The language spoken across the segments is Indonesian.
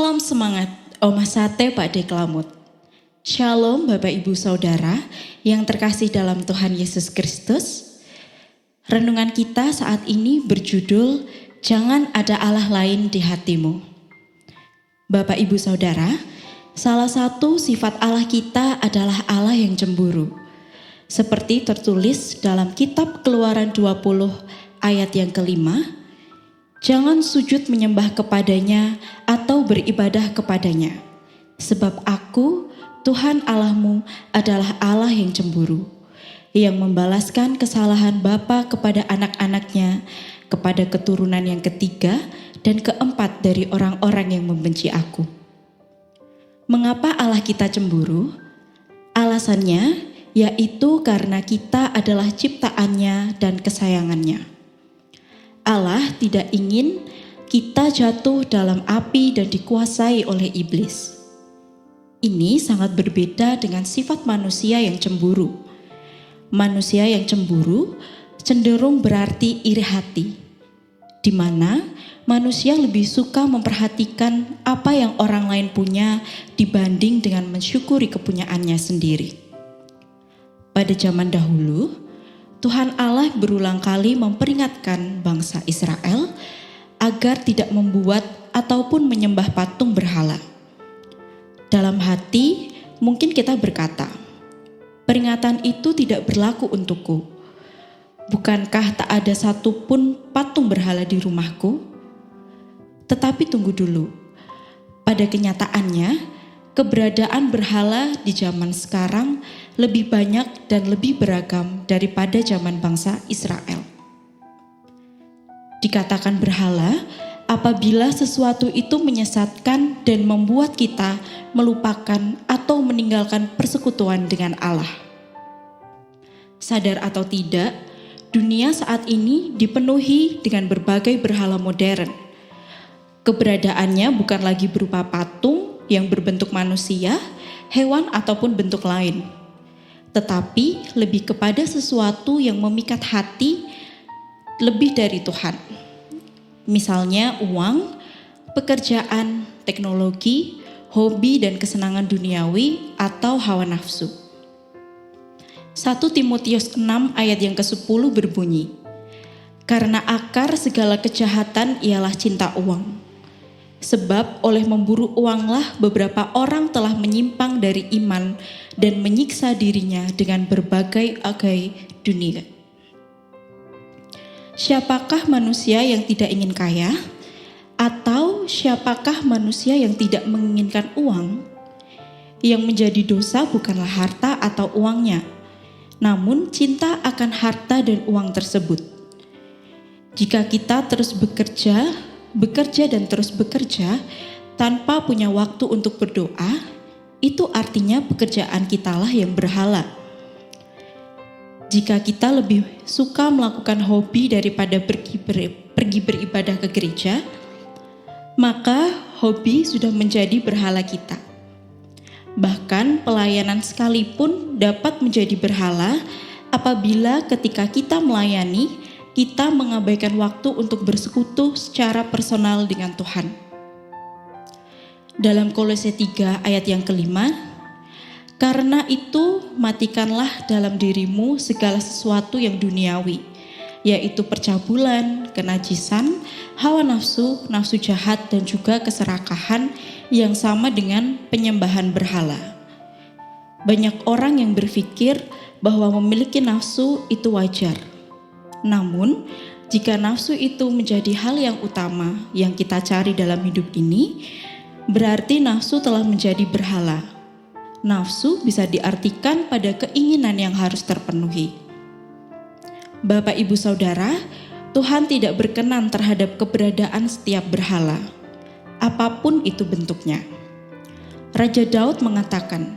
Salam semangat, Oma Sate Pak Deklamut. Shalom Bapak Ibu Saudara yang terkasih dalam Tuhan Yesus Kristus. Renungan kita saat ini berjudul Jangan Ada Allah Lain di Hatimu. Bapak Ibu Saudara, salah satu sifat Allah kita adalah Allah yang cemburu. Seperti tertulis dalam kitab Keluaran 20 ayat yang kelima, jangan sujud menyembah kepadanya atau beribadah kepadanya. Sebab aku, Tuhan Allahmu adalah Allah yang cemburu, yang membalaskan kesalahan bapa kepada anak-anaknya, kepada keturunan yang ketiga dan keempat dari orang-orang yang membenci aku. Mengapa Allah kita cemburu? Alasannya yaitu karena kita adalah ciptaannya dan kesayangannya. Allah tidak ingin kita jatuh dalam api dan dikuasai oleh iblis. Ini sangat berbeda dengan sifat manusia yang cemburu. Manusia yang cemburu cenderung berarti iri hati, di mana manusia lebih suka memperhatikan apa yang orang lain punya dibanding dengan mensyukuri kepunyaannya sendiri. Pada zaman dahulu, Tuhan Allah berulang kali memperingatkan bangsa Israel agar tidak membuat ataupun menyembah patung berhala. Dalam hati mungkin kita berkata, peringatan itu tidak berlaku untukku. Bukankah tak ada satupun patung berhala di rumahku? Tetapi tunggu dulu, pada kenyataannya keberadaan berhala di zaman sekarang lebih banyak dan lebih beragam daripada zaman bangsa Israel. Dikatakan berhala apabila sesuatu itu menyesatkan dan membuat kita melupakan atau meninggalkan persekutuan dengan Allah. Sadar atau tidak, dunia saat ini dipenuhi dengan berbagai berhala modern. Keberadaannya bukan lagi berupa patung yang berbentuk manusia, hewan ataupun bentuk lain, tetapi lebih kepada sesuatu yang memikat hati lebih dari Tuhan. Misalnya uang, pekerjaan, teknologi, hobi dan kesenangan duniawi atau hawa nafsu. 1 Timotius 6 ayat yang ke-10 berbunyi, karena akar segala kejahatan ialah cinta uang. Sebab oleh memburu uanglah beberapa orang telah menyimpang dari iman dan menyiksa dirinya dengan berbagai-bagai dunia. Siapakah manusia yang tidak ingin kaya? Atau siapakah manusia yang tidak menginginkan uang? Yang menjadi dosa bukanlah harta atau uangnya, namun cinta akan harta dan uang tersebut. Jika kita terus bekerja dan terus bekerja tanpa punya waktu untuk berdoa, itu artinya pekerjaan kitalah yang berhala. Jika kita lebih suka melakukan hobi daripada pergi beribadah ke gereja, maka hobi sudah menjadi berhala kita. Bahkan pelayanan sekalipun dapat menjadi berhala apabila ketika kita melayani, kita mengabaikan waktu untuk bersekutu secara personal dengan Tuhan. Dalam Kolose 3 ayat yang kelima, karena itu matikanlah dalam dirimu segala sesuatu yang duniawi, yaitu percabulan, kenajisan, hawa nafsu, nafsu jahat dan juga keserakahan yang sama dengan penyembahan berhala. Banyak orang yang berpikir bahwa memiliki nafsu itu wajar. Namun, jika nafsu itu menjadi hal yang utama yang kita cari dalam hidup ini, berarti nafsu telah menjadi berhala. Nafsu bisa diartikan pada keinginan yang harus terpenuhi. Bapak Ibu Saudara, Tuhan tidak berkenan terhadap keberadaan setiap berhala, apapun itu bentuknya. Raja Daud mengatakan,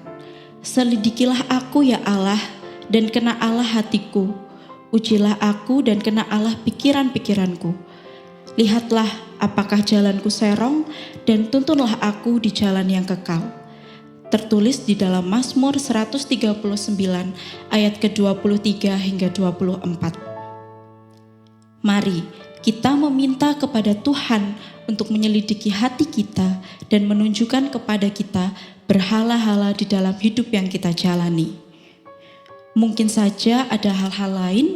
"Selidikilah aku ya Allah, dan kena Allah hatiku. Ujilah aku dan kena Allah pikiran-pikiranku. Lihatlah apakah jalanku serong dan tuntunlah aku di jalan yang kekal." Tertulis di dalam Mazmur 139 ayat ke-23 hingga 24. Mari kita meminta kepada Tuhan untuk menyelidiki hati kita dan menunjukkan kepada kita berhala-hala di dalam hidup yang kita jalani. Mungkin saja ada hal-hal lain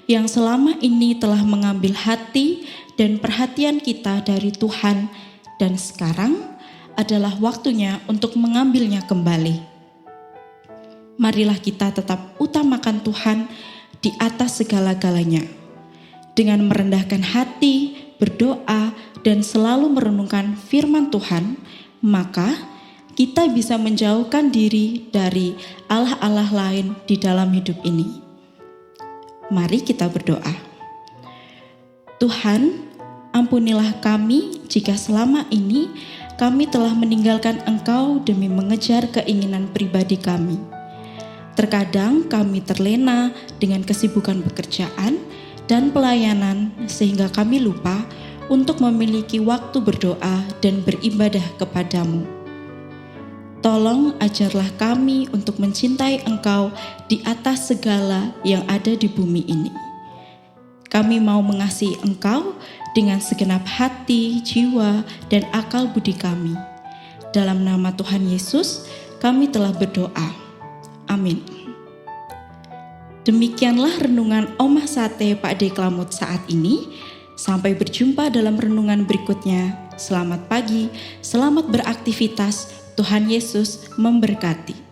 yang selama ini telah mengambil hati dan perhatian kita dari Tuhan, dan sekarang adalah waktunya untuk mengambilnya kembali. Marilah kita tetap utamakan Tuhan di atas segala-galanya. Dengan merendahkan hati, berdoa, dan selalu merenungkan firman Tuhan, maka kita bisa menjauhkan diri dari allah-allah lain di dalam hidup ini. Mari kita berdoa. Tuhan, ampunilah kami jika selama ini kami telah meninggalkan Engkau demi mengejar keinginan pribadi kami. Terkadang kami terlena dengan kesibukan pekerjaan dan pelayanan sehingga kami lupa untuk memiliki waktu berdoa dan beribadah kepadamu. Tolong ajarlah kami untuk mencintai Engkau di atas segala yang ada di bumi ini. Kami mau mengasihi Engkau dengan segenap hati, jiwa, dan akal budi kami. Dalam nama Tuhan Yesus, kami telah berdoa. Amin. Demikianlah renungan Omah Sate Pak D Klamut saat ini. Sampai berjumpa dalam renungan berikutnya. Selamat pagi, selamat beraktivitas. Tuhan Yesus memberkati.